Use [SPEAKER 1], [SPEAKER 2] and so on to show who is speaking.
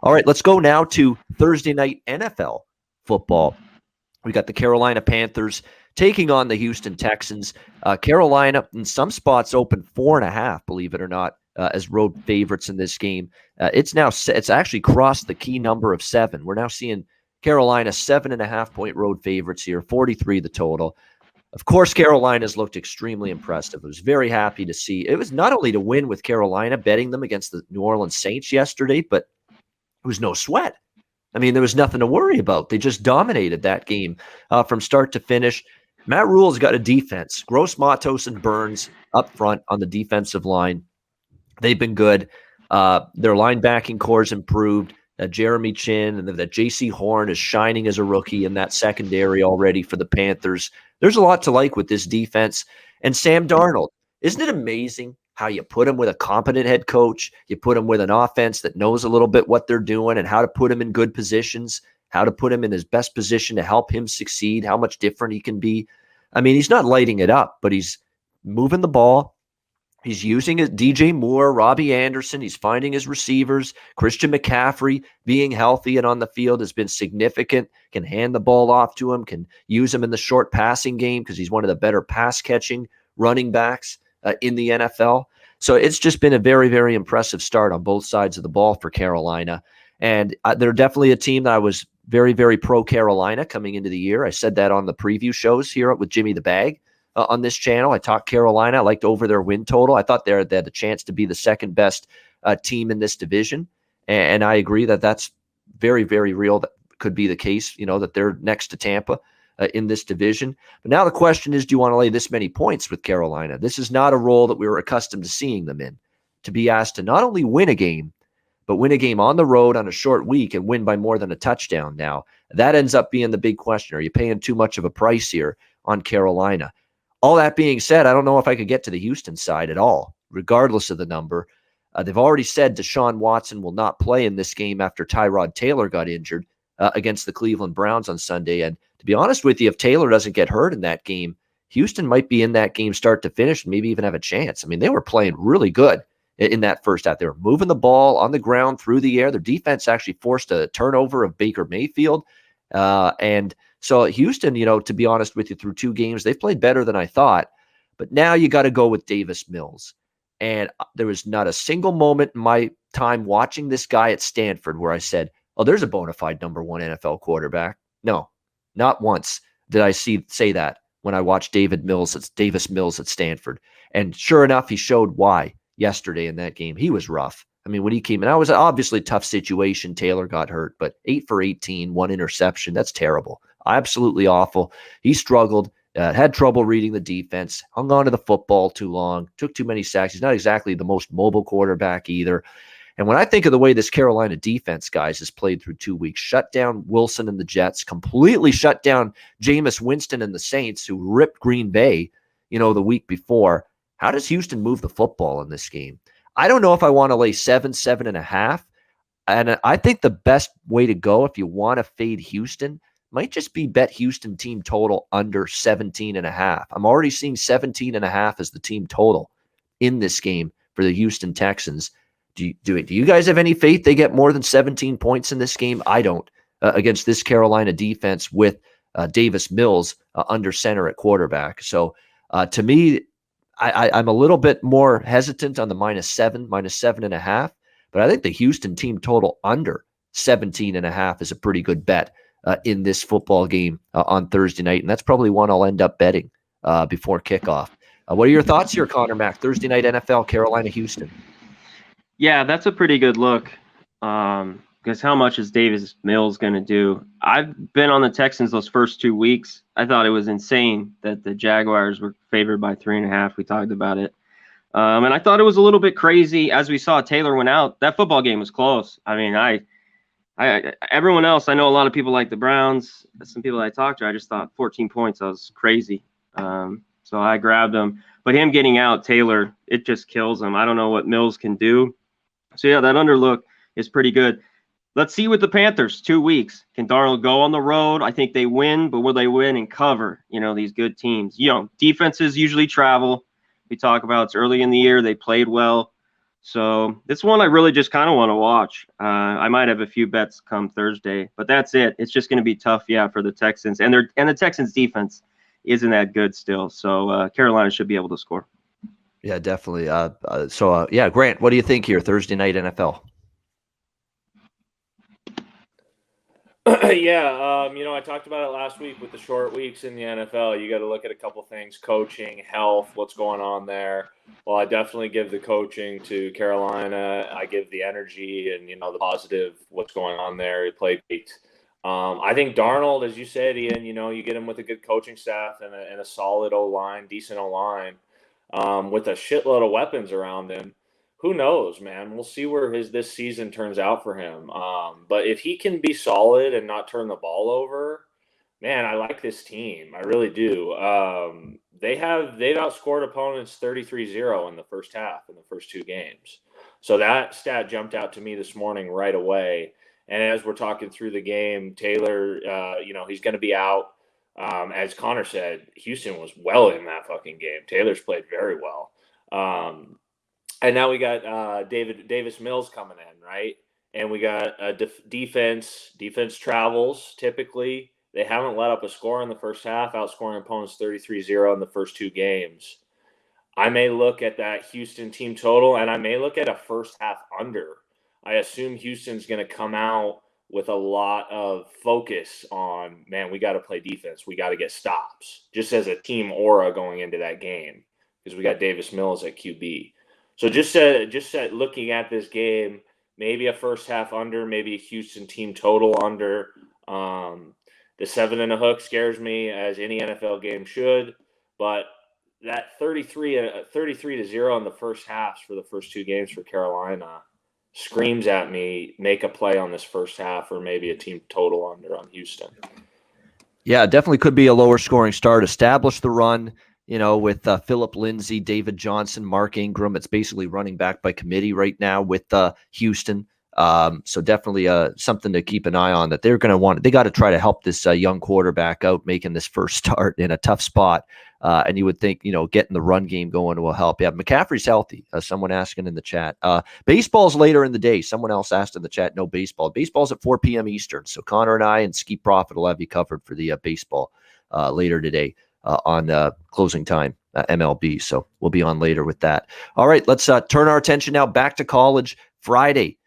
[SPEAKER 1] All right, let's go now to Thursday night NFL football. We got the Carolina Panthers taking on the Houston Texans. Carolina, in some spots, open 4.5, believe it or not, as road favorites in this game. It's actually crossed the key number of 7. We're now seeing Carolina 7.5-point road favorites here, 43 the total. Of course, Carolina's looked extremely impressive. I was very happy to see. It was not only to win with Carolina, betting them against the New Orleans Saints yesterday, but it was no sweat. I mean, there was nothing to worry about. They just dominated that game from start to finish. Matt Rule's got a defense. Gross, Matos, and Burns up front on the defensive line. They've been good. Their linebacking core's improved. Jeremy Chin and that J.C. Horn is shining as a rookie in that secondary already for the Panthers. There's a lot to like with this defense. And Sam Darnold, isn't it amazing how you put him with a competent head coach, you put him with an offense that knows a little bit what they're doing and how to put him in good positions, how to put him in his best position to help him succeed, how much different he can be. I mean, he's not lighting it up, but he's moving the ball. He's using his DJ Moore, Robbie Anderson. He's finding his receivers. Christian McCaffrey being healthy and on the field has been significant. Can hand the ball off to him, can use him in the short passing game because he's one of the better pass-catching running backs in the NFL. So it's just been a very, very impressive start on both sides of the ball for Carolina. And they're definitely a team that I was very, very pro-Carolina coming into the year. I said that on the preview shows here with Jimmy the Bag. On this channel, I talked Carolina. I liked over their win total. I thought they had a chance to be the second best team in this division, and I agree that that's very, very real. That could be the case. That they're next to Tampa in this division. But now the question is, do you want to lay this many points with Carolina? This is not a role that we were accustomed to seeing them in. To be asked to not only win a game, but win a game on the road on a short week and win by more than a touchdown. Now that ends up being the big question: are you paying too much of a price here on Carolina? All that being said, I don't know if I could get to the Houston side at all, regardless of the number. They've already said Deshaun Watson will not play in this game after Tyrod Taylor got injured against the Cleveland Browns on Sunday. And to be honest with you, if Taylor doesn't get hurt in that game, Houston might be in that game start to finish and maybe even have a chance. I mean, they were playing really good in that first half. They were moving the ball on the ground through the air. Their defense actually forced a turnover of Baker Mayfield. So Houston, to be honest with you, through 2 games, they've played better than I thought. But now you got to go with Davis Mills. And there was not a single moment in my time watching this guy at Stanford where I said, oh, there's a bona fide number 1 NFL quarterback. No, not once did I say that when I watched Davis Mills at Stanford. And sure enough, he showed why yesterday in that game. He was rough. I mean, when he came in, that was obviously a tough situation. Taylor got hurt, but 8 for 18, 1 interception. That's terrible. Absolutely awful. He struggled, had trouble reading the defense, hung on to the football too long, took too many sacks. He's not exactly the most mobile quarterback either. And when I think of the way this Carolina defense, guys, has played through 2 weeks, shut down Wilson and the Jets, completely shut down Jameis Winston and the Saints, who ripped Green Bay, the week before. How does Houston move the football in this game? I don't know if I want to lay 7.5. And I think the best way to go if you want to fade Houston might just be bet Houston team total under 17.5. I'm already seeing 17.5 as the team total in this game for the Houston Texans. Do you guys have any faith they get more than 17 points in this game? I don't, against this Carolina defense with Davis Mills under center at quarterback. So to me, I'm a little bit more hesitant on the -7.5, but I think the Houston team total under 17.5 is a pretty good bet in this football game on Thursday night, and that's probably one I'll end up betting before kickoff. What are your thoughts here, Connor Mack? Thursday night NFL, Carolina, Houston.
[SPEAKER 2] Yeah, that's a pretty good look. Because how much is Davis Mills going to do? I've been on the Texans those first 2 weeks. I thought it was insane that the Jaguars were favored by 3.5. We talked about it. And I thought it was a little bit crazy as we saw Taylor went out. That football game was close. I mean, everyone else, I know a lot of people like the Browns. Some people I talked to, I just thought 14 points, that was crazy. So I grabbed him. But him getting out, Taylor, it just kills him. I don't know what Mills can do. So, yeah, that underlook is pretty good. Let's see with the Panthers, 2 weeks. Can Darnold go on the road? I think they win, but will they win and cover, these good teams? Defenses usually travel. We talk about it's early in the year. They played well. So this one I really just kind of want to watch. I might have a few bets come Thursday, but that's it. It's just going to be tough, yeah, for the Texans, and the Texans defense isn't that good still. So Carolina should be able to score.
[SPEAKER 1] Yeah, definitely. Yeah, Grant, what do you think here? Thursday night NFL.
[SPEAKER 3] Yeah, I talked about it last week with the short weeks in the NFL. You got to look at a couple things: coaching, health, what's going on there. Well, I definitely give the coaching to Carolina. I give the energy and the positive, what's going on there. He played great. I think Darnold, as you said, Ian, you get him with a good coaching staff and a solid O-line, decent O-line, with a shitload of weapons around him. Who knows, man? We'll see where this season turns out for him. But if he can be solid and not turn the ball over, man, I like this team. I really do. They've outscored opponents 33-0 in the first half in the first two games. So that stat jumped out to me this morning right away. And as we're talking through the game, Taylor, he's going to be out. As Connor said, Houston was well in that fucking game. Taylor's played very well. And now we got Davis Mills coming in, right? And we got defense. Defense travels typically. They haven't let up a score in the first half, outscoring opponents 33-0 in the first two games. I may look at that Houston team total, and I may look at a first half under. I assume Houston's going to come out with a lot of focus on, man, we got to play defense. We got to get stops, just as a team aura going into that game, because we got Davis Mills at QB. So just looking at this game, maybe a first half under, maybe a Houston team total under. The 7.5 scares me, as any NFL game should, but that 33-0 in the first halves for the first two games for Carolina screams at me, make a play on this first half or maybe a team total under on Houston.
[SPEAKER 1] Yeah, definitely could be a lower scoring start. Establish the run, with Phillip Lindsay, David Johnson, Mark Ingram. It's basically running back by committee right now with Houston. So definitely something to keep an eye on, that they're going to want. They got to try to help this young quarterback out making this first start in a tough spot. And you would think, getting the run game going will help. Yeah, McCaffrey's healthy. Someone asking in the chat. Baseball's later in the day. Someone else asked in the chat, no baseball. Baseball's at 4 p.m. Eastern. So Connor and I and Ski Profit will have you covered for the baseball later today on closing time, MLB. So we'll be on later with that. All right, let's turn our attention now back to college. Friday.